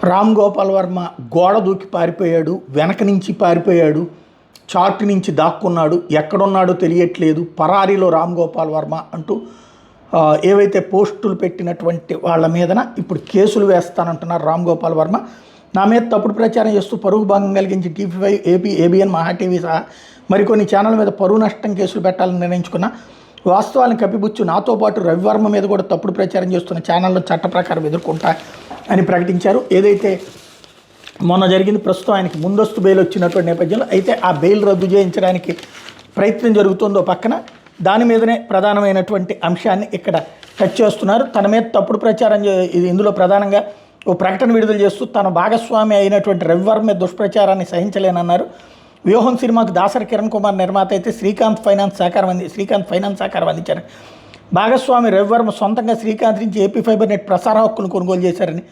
రామ్ గోపాల్ వర్మ గోడ దూకి పారిపోయాడు, వెనక నుంచి పారిపోయాడు, చార్ట్ నుంచి దాక్కున్నాడు, ఎక్కడున్నాడో తెలియట్లేదు, పరారీలో రామ్ గోపాల్ వర్మ అంటూ ఏవైతే పోస్టులు పెట్టినటువంటి వాళ్ళ మీదన ఇప్పుడు కేసులు వేస్తానంటున్నారు రామ్ గోపాల్ వర్మ. నా మీద తప్పుడు ప్రచారం చేస్తూ పరువు భంగం కలిగించి టీవీ5, ఏపీ, ఏబిఎన్, మహా టీవీ సహా మరికొన్ని ఛానల్ మీద పరువు నష్టం కేసులు పెట్టాలని నిర్ణయించుకున్న వాస్తవాలను కప్పిపుచ్చు నాతో పాటు రవివర్మ మీద కూడా తప్పుడు ప్రచారం చేస్తున్న ఛానల్లో చట్ట ప్రకారం ఎదుర్కొంటా అని ప్రకటించారు. ఏదైతే మొన్న జరిగింది, ప్రస్తుతం ఆయనకి ముందస్తు బెయిల్ వచ్చినటువంటి నేపథ్యంలో అయితే ఆ బెయిల్ రద్దు చేయించడానికి ప్రయత్నం జరుగుతుందో పక్కన దాని మీదనే ప్రధానమైనటువంటి అంశాన్ని ఇక్కడ టచ్ చేస్తున్నారు. తన మీద తప్పుడు ప్రచారం ఇందులో ప్రధానంగా ఓ ప్రకటన విడుదల చేస్తూ తన భాగస్వామి అయినటువంటి రవివర్మ మీద దుష్ప్రచారాన్ని సహించలేనన్నారు. వ్యూహం సినిమాకు దాసరి కిరణ్ కుమార్ నిర్మాత అయితే శ్రీకాంత్ ఫైనాన్స్ సహకారం అందించారు. భాగస్వామి రవివర్మ సొంతంగా శ్రీకాంత్ నుంచి ఏపీ ఫైబర్ నెట్ ప్రసార హక్కును కొనుగోలు చేశారని,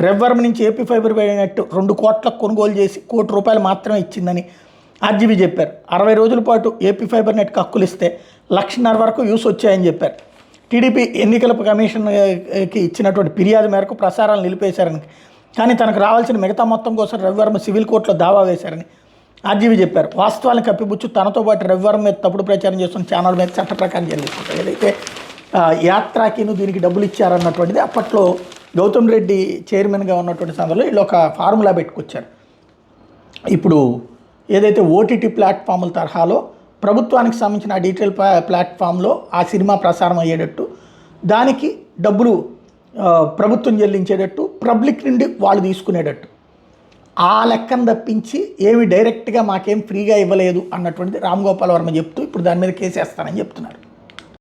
రవివర్మ నుంచి ఏపీ ఫైబర్ నెట్ 2 కోట్లకు కొనుగోలు చేసి ₹1 కోటి మాత్రమే ఇచ్చిందని ఆర్జీబీ చెప్పారు. 60 రోజుల పాటు ఏపీ ఫైబర్ నెట్కి హక్కులు ఇస్తే 1.5 లక్షల వరకు యూస్ వచ్చాయని చెప్పారు. టీడీపీ ఎన్నికల కమిషన్కి ఇచ్చినటువంటి ఫిర్యాదు మేరకు ప్రసారాలు నిలిపేశారని, కానీ తనకు రావాల్సిన మిగతా మొత్తం కోసం రవివర్మ సివిల్ కోర్టులో దావా వేశారని ఆర్జీబీ చెప్పారు. వాస్తవాలను కప్పిపుచ్చు తనతో పాటు రవివర్మ మీద తప్పుడు ప్రచారం చేస్తున్న ఛానల్ మీద చట్ట ప్రకారం చెల్లిస్తుంటారు. ఏదైతే యాత్రాకిను దీనికి డబ్బులు ఇచ్చారన్నటువంటిది అప్పట్లో గౌతమ్ రెడ్డి చైర్మన్గా ఉన్నటువంటి సందర్భంలో వీళ్ళు ఒక ఫార్ములా పెట్టుకొచ్చారు. ఇప్పుడు ఏదైతే ఓటీటీ ప్లాట్ఫామ్ల తరహాలో ప్రభుత్వానికి సంబంధించిన డిజిటల్ ప్లాట్ఫామ్లో ఆ సినిమా ప్రసారం అయ్యేటట్టు, దానికి డబ్బులు ప్రభుత్వం చెల్లించేటట్టు, పబ్లిక్ నుండి వాళ్ళు తీసుకునేటట్టు ఆ లెక్కను తప్పించి ఏమి డైరెక్ట్గా మాకేం ఫ్రీగా ఇవ్వలేదు అన్నటువంటిది రామ్ గోపాల్ వర్మ చెప్తూ ఇప్పుడు దాని మీద కేసు వేస్తానని చెప్తున్నారు.